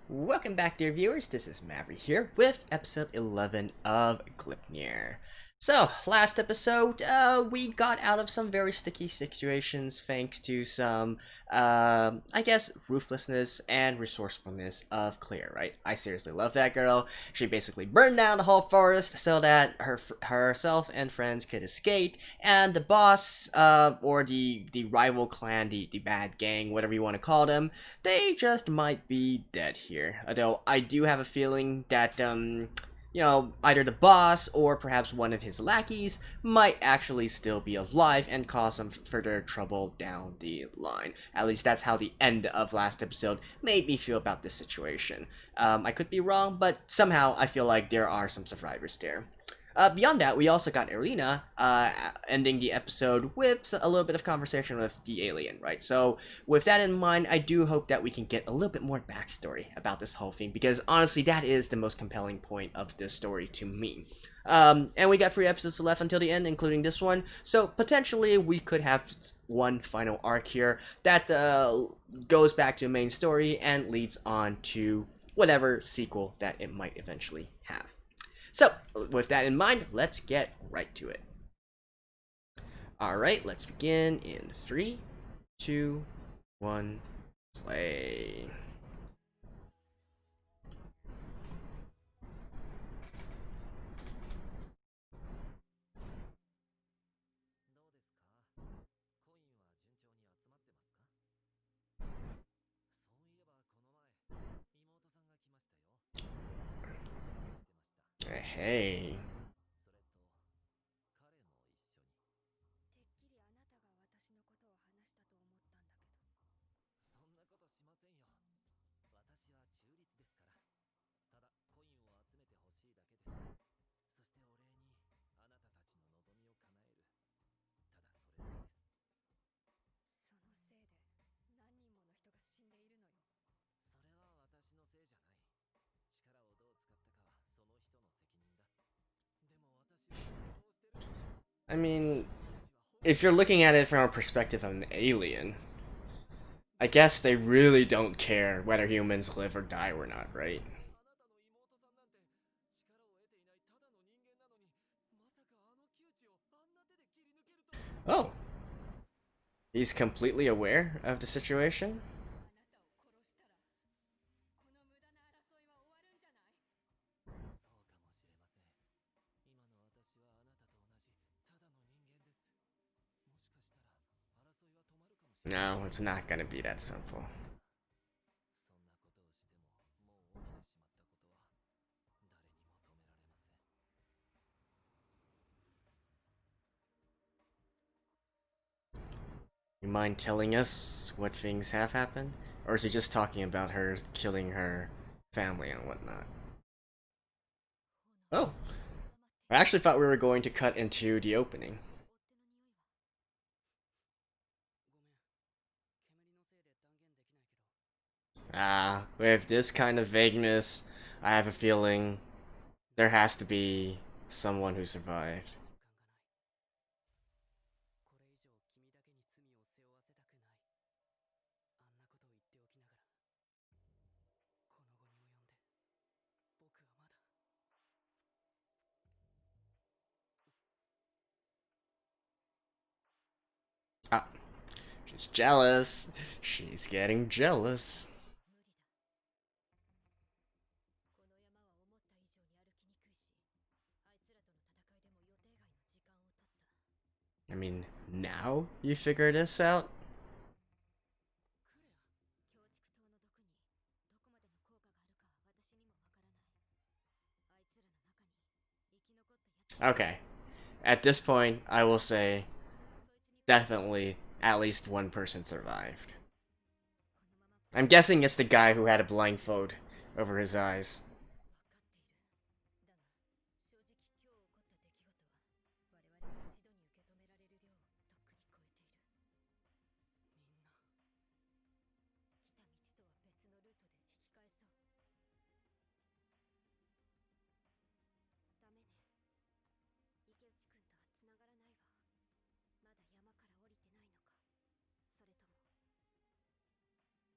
Welcome back, dear viewers. This is Maverick here with episode 11 of Gleipnir. So, last episode, we got out of some very sticky situations thanks to some, I guess, ruthlessness and resourcefulness of Clear, right? I seriously love that girl. She basically burned down the whole forest so that herself and friends could escape, and the boss, or the rival clan, the bad gang, whatever you want to call them, they just might be dead here. Although I do have a feeling that, either the boss or perhaps one of his lackeys might actually still be alive and cause some further trouble down the line. At least that's how the end of last episode made me feel about this situation. I could be wrong, but somehow I feel like there are some survivors there. Beyond that, we also got Irina ending the episode with a little bit of conversation with the alien, right? So, with that in mind, I do hope that we can get a little bit more backstory about this whole thing, because honestly, that is the most compelling point of this story to me. And we got 3 episodes left until the end, including this one, so potentially we could have one final arc here that goes back to the main story and leads on to whatever sequel that it might eventually have. So, with that in mind, let's get right to it. Alright, let's begin in 3, 2, 1, play. Hey. I mean, if you're looking at it from a perspective of an alien, I guess they really don't care whether humans live or die or not, right? Oh, he's completely aware of the situation? No, it's not gonna be that simple. You mind telling us what things have happened? Or is he just talking about her killing her family and whatnot? Oh, I actually thought we were going to cut into the opening. With this kind of vagueness, I have a feeling there has to be someone who survived. Ah, she's jealous. She's getting jealous. I mean, now you figure this out? Okay. At this point, I will say definitely at least one person survived. I'm guessing it's the guy who had a blindfold over his eyes.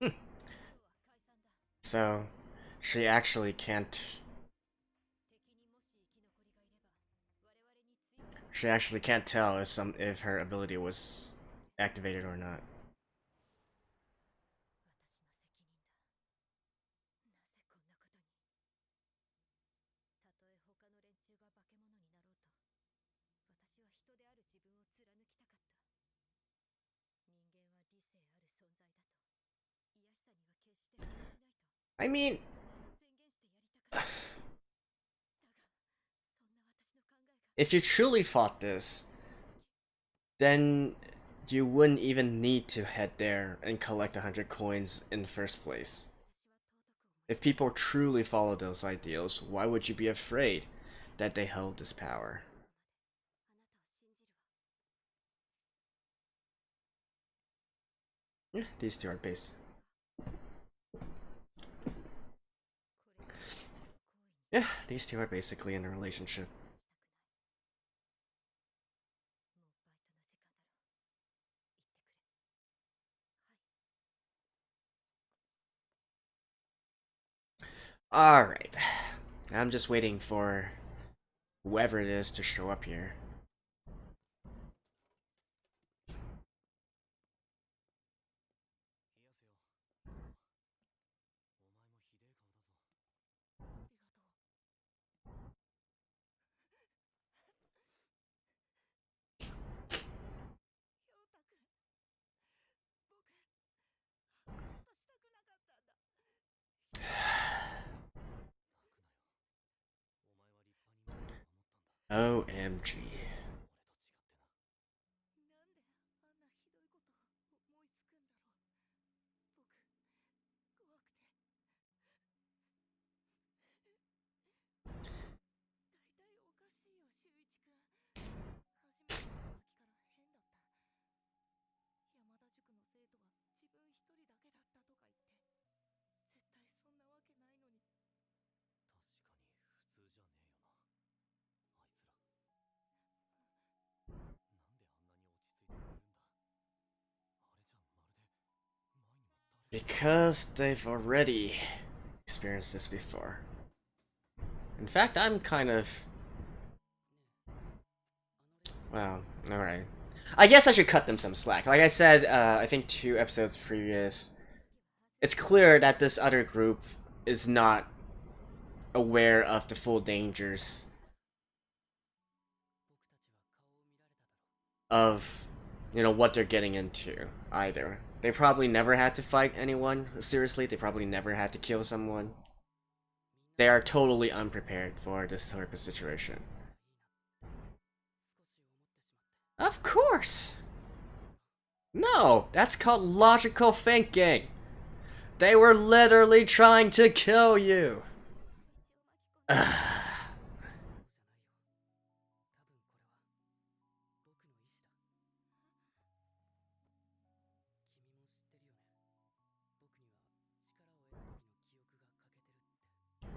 Hmm. So, She actually can't. She actually can't tell if her ability was activated or not. I mean, if you truly fought this, then you wouldn't even need to head there and collect 100 coins in the first place. If people truly follow those ideals, why would you be afraid that they held this power? Yeah, these two are based. Yeah, these two are basically in a relationship. Alright. I'm just waiting for whoever it is to show up here. OMG. Because they've already experienced this before. In fact, I'm kind of... Well, alright. I guess I should cut them some slack. Like I said, I think 2 episodes previous, it's clear that this other group is not aware of the full dangers of, you know, what they're getting into either. They probably never had to fight anyone, seriously, they probably never had to kill someone. They are totally unprepared for this type of situation. Of course! No, that's called logical thinking. They were literally trying to kill you.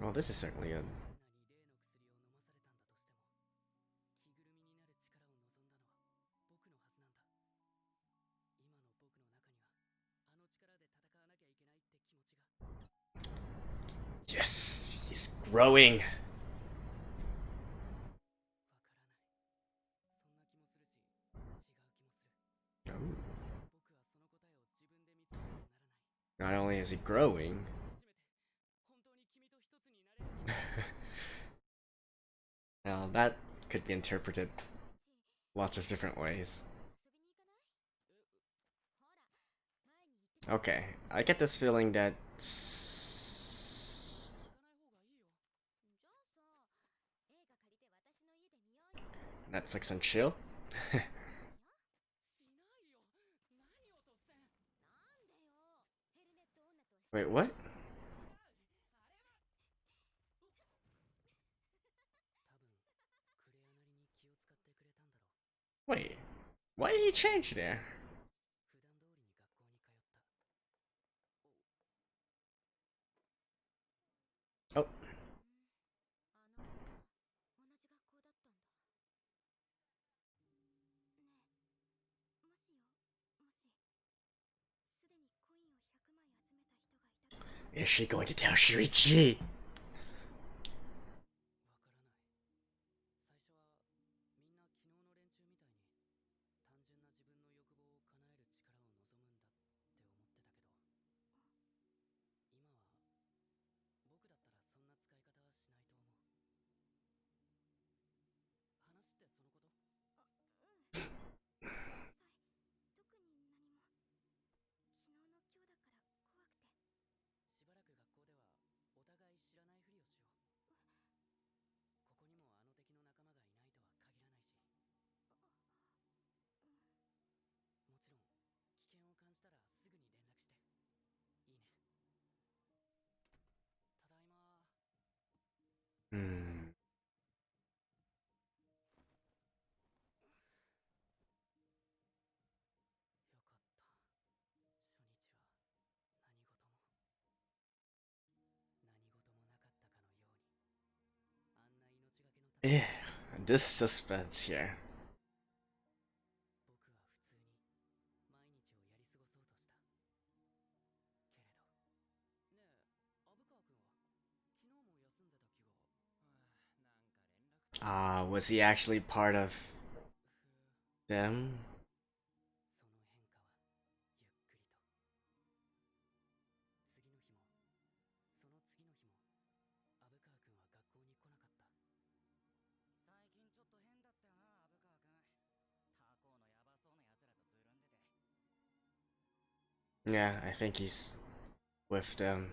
Well, this is certainly good. Yes, he's growing. Not only is he growing, now that could be interpreted lots of different ways. Okay, I get this feeling that Netflix and chill. Wait, what? Wait, why did he change there? Oh. Is she going to tell Shuichi? Hmm. Eh, this suspense here. Ah, was he actually part of them? Yeah, I think he's with them.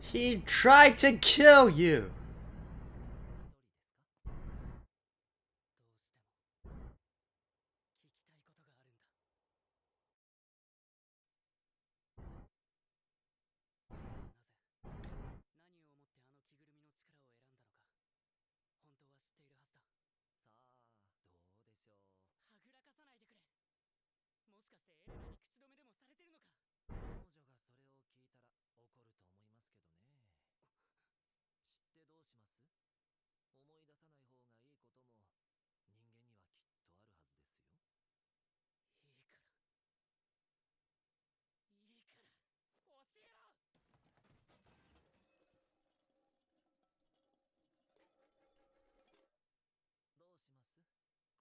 He tried to kill you!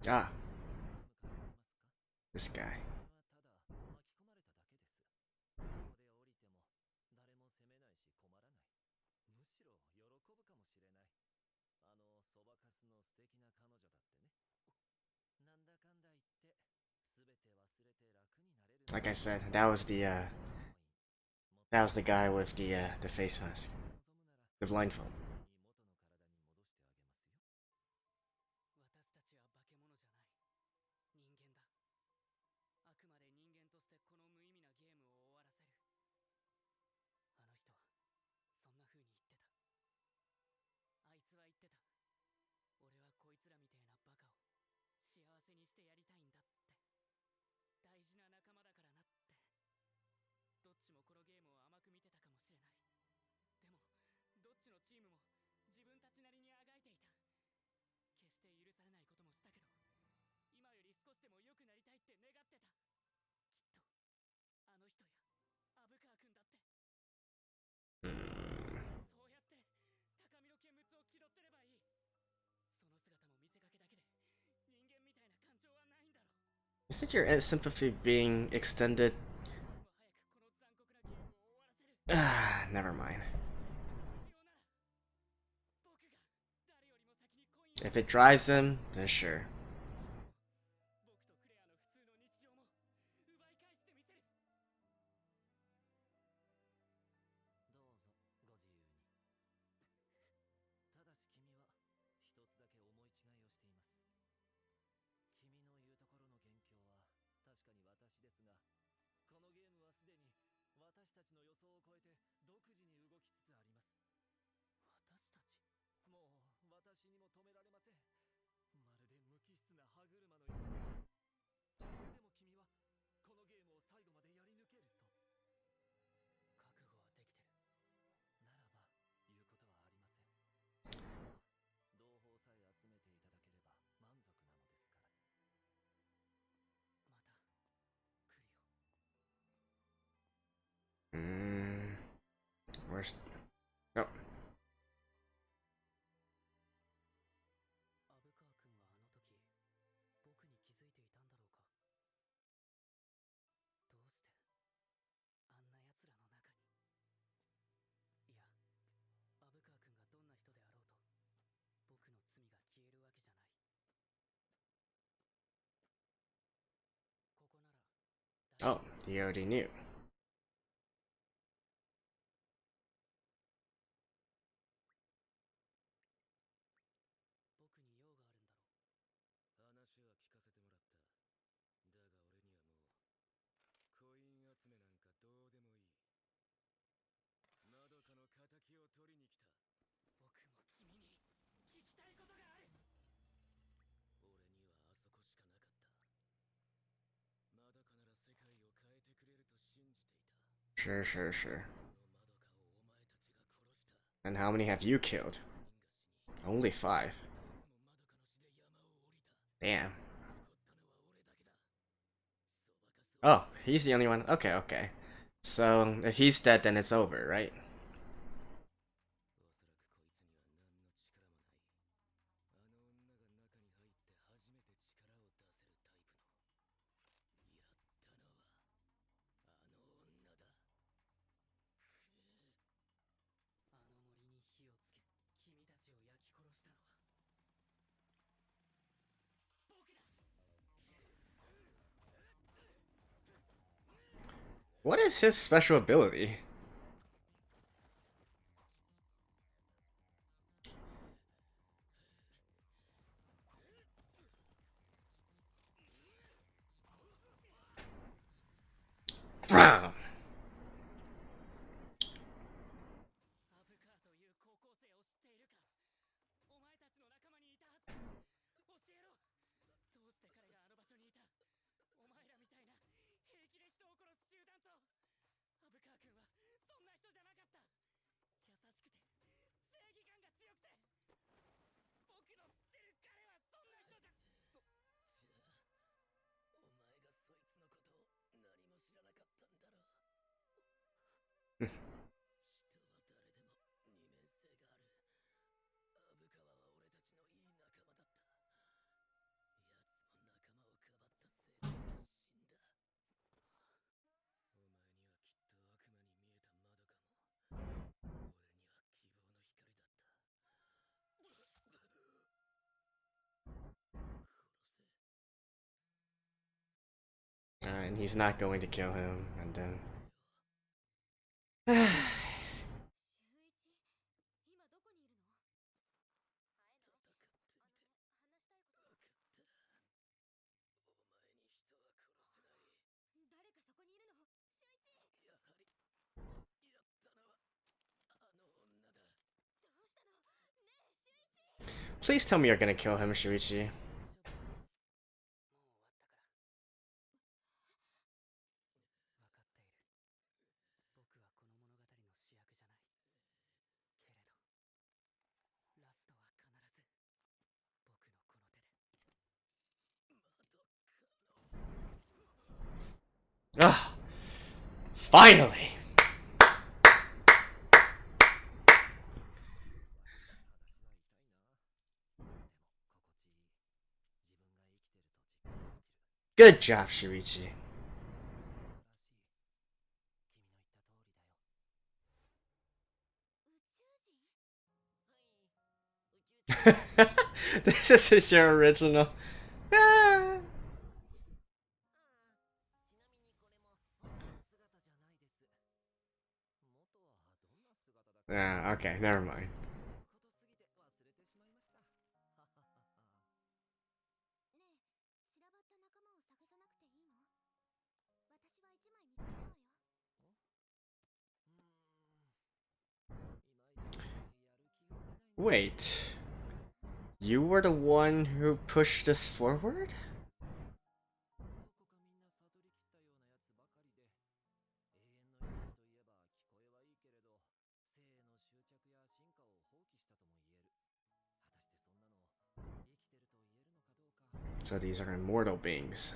Ah, this guy. Like I said, that was the guy with the face mask, the blindfold. Isn't your sympathy being extended? Ah, never mind. If it drives him, then sure. Where's... Oh. Oh, he already knew. Sure, sure, sure. And how many have you killed? Only 5. Damn. Oh, he's the only one. Okay, okay. So, if he's dead, then it's over, right? What is his special ability? Bam! And he's not going to kill him, and then... Please tell me you're gonna kill him, Shuichi. Ah, finally! Good job, Shuichi. This is your original. Ah. Yeah, okay, never mind. Wait. You were the one who pushed us forward? So these are immortal beings.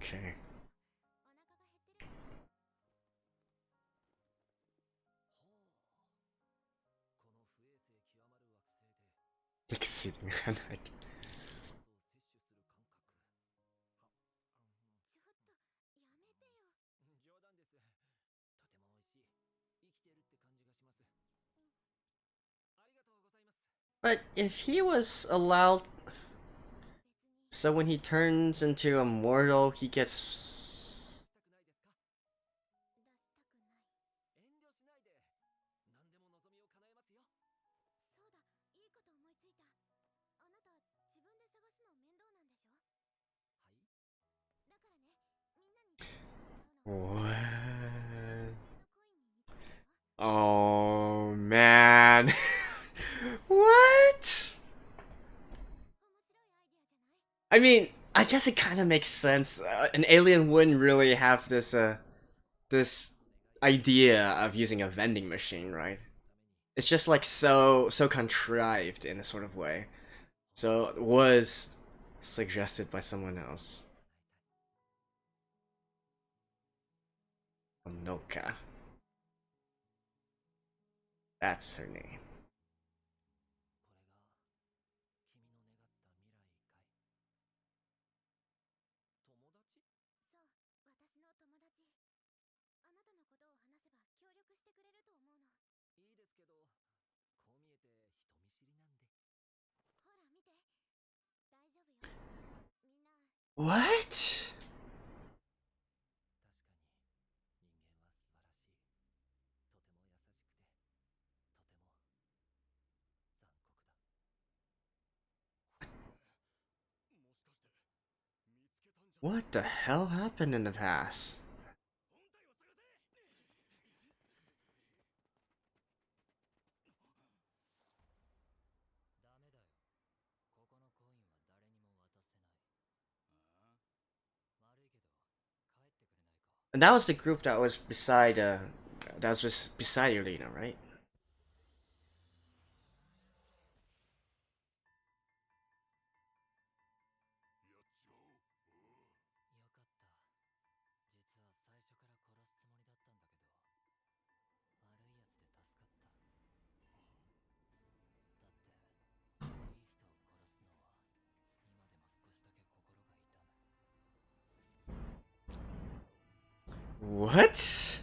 Okay. Exceeding like. 'But if he was allowed, so when he turns into a mortal, he gets. What? Oh man. What? I mean, I guess it kind of makes sense. An alien wouldn't really have this idea of using a vending machine, right? It's just like so contrived in a sort of way. So it was suggested by someone else. Onoka. That's her name. What? What the hell happened in the past? And that was the group that was beside beside Elena, right? What?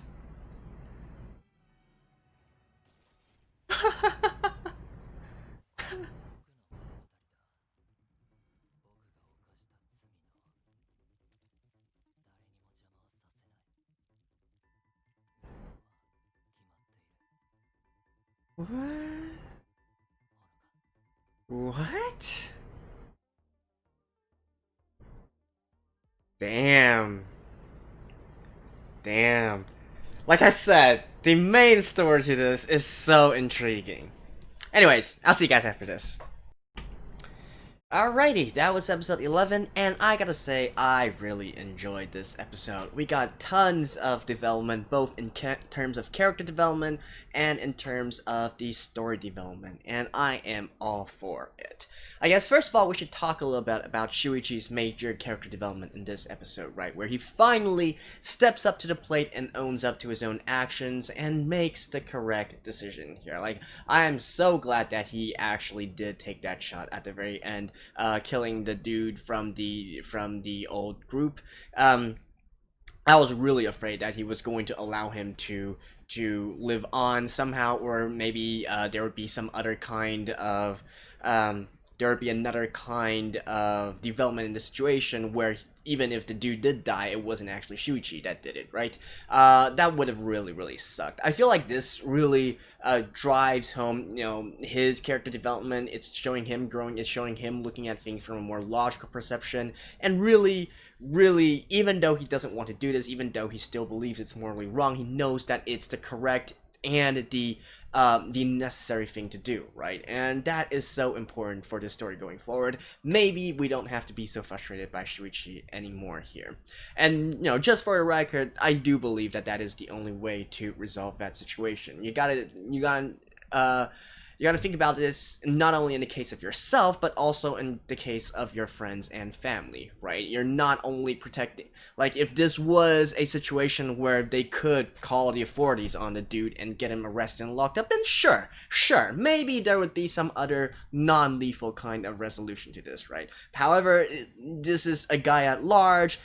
What? What? Damn. Damn. Like I said, the main story to this is so intriguing. Anyways, I'll see you guys after this. Alrighty, that was episode 11, and I gotta say, I really enjoyed this episode. We got tons of development, both in terms of character development and in terms of the story development, and I am all for it. I guess first of all, we should talk a little bit about Shuichi's major character development in this episode, right? Where he finally steps up to the plate and owns up to his own actions and makes the correct decision here. Like, I am so glad that he actually did take that shot at the very end, killing the dude from the old group. I was really afraid that he was going to allow him to live on somehow, or maybe there would be some other kind of there would be another kind of development in the situation where even if the dude did die, it wasn't actually Shuichi that did it, right? That would have really sucked. I feel like this really drives home, you know, his character development. It's showing him growing. It's showing him looking at things from a more logical perception, and really, even though he doesn't want to do this, even though he still believes it's morally wrong, he knows that it's the correct and the necessary thing to do, right? And that is so important for the story going forward. Maybe we don't have to be so frustrated by Shuichi anymore here. And, you know, just for a record, I do believe that that is the only way to resolve that situation. You gotta you got to think about this not only in the case of yourself, but also in the case of your friends and family, right? You're not only protecting, like, if this was a situation where they could call the authorities on the dude and get him arrested and locked up, then sure, maybe there would be some other non-lethal kind of resolution to this, right? However, this is a guy at large.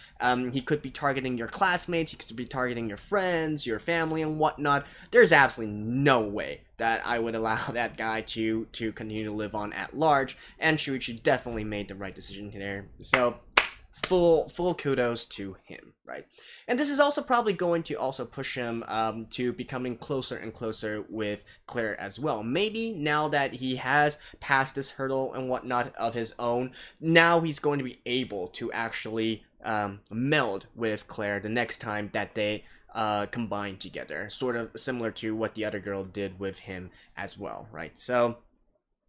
He could be targeting your classmates, he could be targeting your friends, your family, and whatnot. There's absolutely no way that I would allow that guy to continue to live on at large, and Shuichi definitely made the right decision there. So, full kudos to him, right? And this is also probably going to also push him to becoming closer and closer with Claire as well. Maybe now that he has passed this hurdle and whatnot of his own, now he's going to be able to actually meld with Claire the next time that they combine together, sort of similar to what the other girl did with him as well, right? So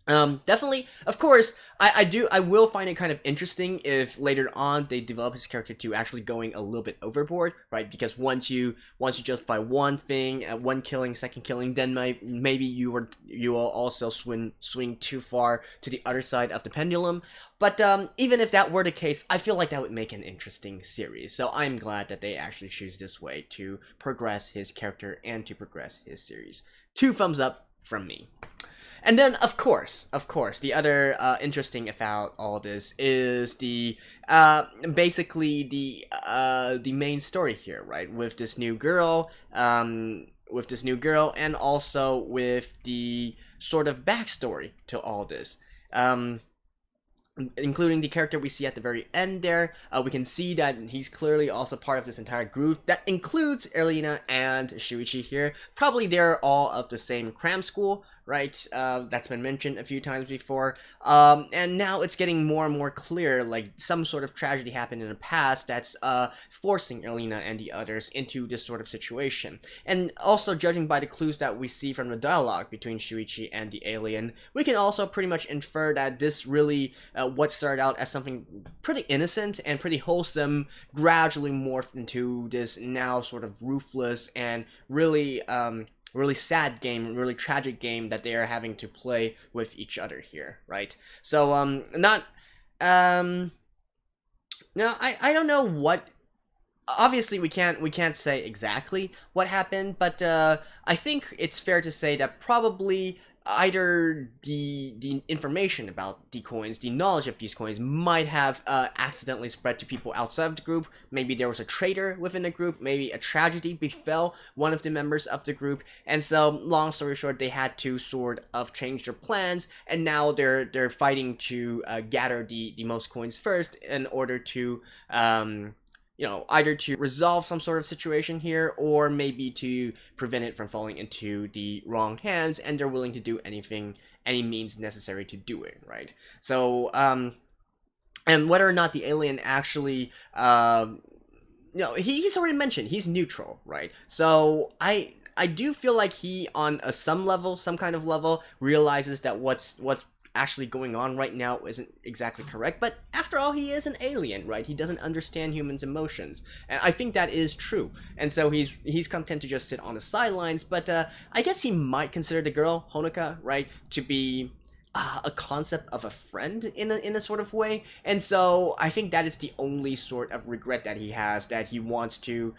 definitely, of course, I will find it kind of interesting if later on they develop his character to actually going a little bit overboard, right? Because once you justify one thing, one killing, second killing, then maybe you will also swing too far to the other side of the pendulum. But even if that were the case, I feel like that would make an interesting series. So I'm glad that they actually choose this way to progress his character and to progress his series. 2 thumbs up from me. And then, of course, the other interesting about all this is the basically the main story here, right? With this new girl, and also with the sort of backstory to all this. Including the character we see at the very end there. We can see that he's clearly also part of this entire group. That includes Erlina and Shuichi here. Probably they're all of the same cram school, right? That's been mentioned a few times before. And now it's getting more and more clear, like some sort of tragedy happened in the past that's forcing Erlina and the others into this sort of situation. And also, judging by the clues that we see from the dialogue between Shuichi and the alien, we can also pretty much infer that this really, what started out as something pretty innocent and pretty wholesome, gradually morphed into this now sort of ruthless and really sad game, really tragic game that they are having to play with each other here, right? So, no, I don't know what. Obviously, we can't say exactly what happened, but I think it's fair to say that probably either the information about the coins, the knowledge of these coins, might have accidentally spread to people outside of the group. Maybe there was a traitor within the group. Maybe a tragedy befell one of the members of the group. And so, long story short, they had to sort of change their plans, and now they're fighting to gather the most coins first in order to either to resolve some sort of situation here, or maybe to prevent it from falling into the wrong hands, and they're willing to do any means necessary to do it, right? So, and whether or not the alien actually, he's already mentioned, he's neutral, right? So, I do feel like he, on some kind of level, realizes that what's actually going on right now isn't exactly correct, but after all, he is an alien, right? He doesn't understand humans' emotions, and I think that is true. And so he's content to just sit on the sidelines, but I guess he might consider the girl Honoka, right, to be a concept of a friend in a sort of way. And so I think that is the only sort of regret that he has, that he wants to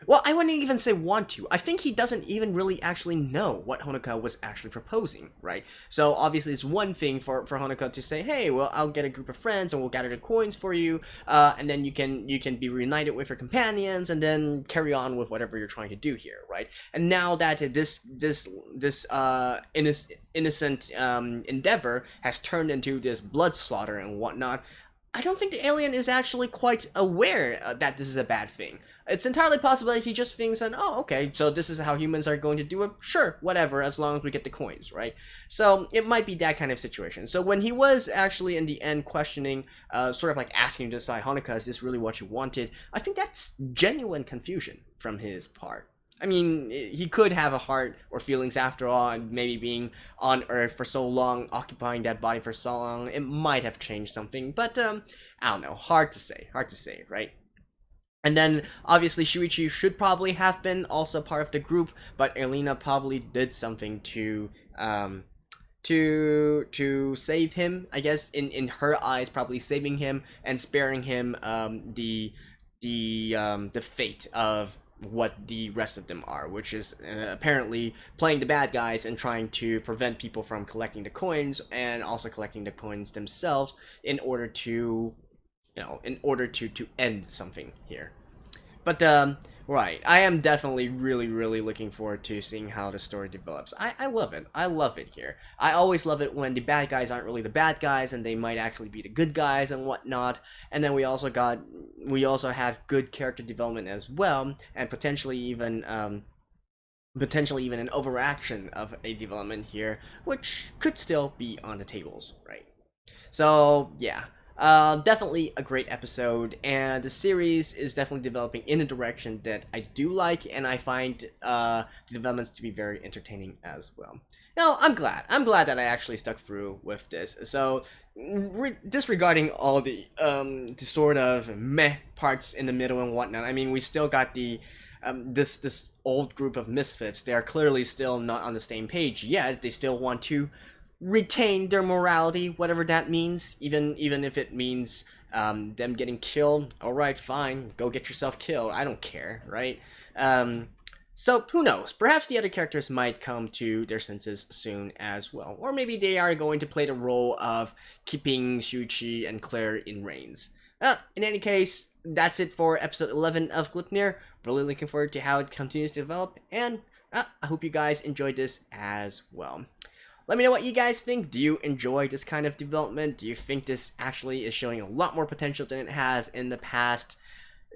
well, I wouldn't even say want to. I think he doesn't even really actually know what Honoka was actually proposing, right? So obviously it's one thing for Honoka to say, hey, well, I'll get a group of friends and we'll gather the coins for you, and then you can be reunited with your companions and then carry on with whatever you're trying to do here, right? And now that this innocent endeavor has turned into this blood slaughter and whatnot, I don't think the alien is actually quite aware that this is a bad thing. It's entirely possible that he just thinks that, oh, okay, so this is how humans are going to do it. Sure, whatever, as long as we get the coins, right? So it might be that kind of situation. So when he was actually in the end questioning, sort of like asking to decide, Honoka, is this really what you wanted? I think that's genuine confusion from his part. I mean, he could have a heart or feelings after all, and maybe being on Earth for so long, occupying that body for so long, it might have changed something, but, I don't know, hard to say, right? And then obviously Shuichi should probably have been also part of the group, but Elena probably did something to save him. I guess in her eyes, probably saving him and sparing him the fate of what the rest of them are, which is apparently playing the bad guys and trying to prevent people from collecting the coins, and also collecting the coins themselves in order to to end something here. But right, I am definitely really looking forward to seeing how the story develops. I love it. I love it here. I always love it when the bad guys aren't really the bad guys and they might actually be the good guys and whatnot. And then we also have good character development as well, and potentially even an overaction of a development here, which could still be on the tables, right? So yeah, definitely a great episode, and the series is definitely developing in a direction that I do like, and I find the developments to be very entertaining as well. No, I'm glad. I'm glad that I actually stuck through with this. So, disregarding all the sort of meh parts in the middle and whatnot, I mean, we still got the this old group of misfits. They are clearly still not on the same page yet. They still want to retain their morality, whatever that means, even if it means them getting killed. All right, fine, go get yourself killed. I don't care, right? So who knows? Perhaps the other characters might come to their senses soon as well, or maybe they are going to play the role of keeping Shuichi and Claire in reins. In any case, that's it for episode 11 of Gleipnir. Really looking forward to how it continues to develop, and I hope you guys enjoyed this as well. Let me know what you guys think. Do you enjoy this kind of development? Do you think this actually is showing a lot more potential than it has in the past?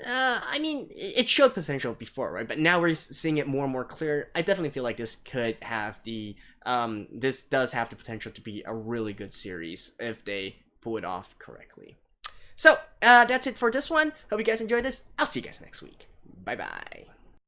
I mean, it showed potential before, right? But now we're seeing it more and more clear. I definitely feel like this could have this does have the potential to be a really good series if they pull it off correctly. So, that's it for this one. Hope you guys enjoyed this. I'll see you guys next week. Bye-bye.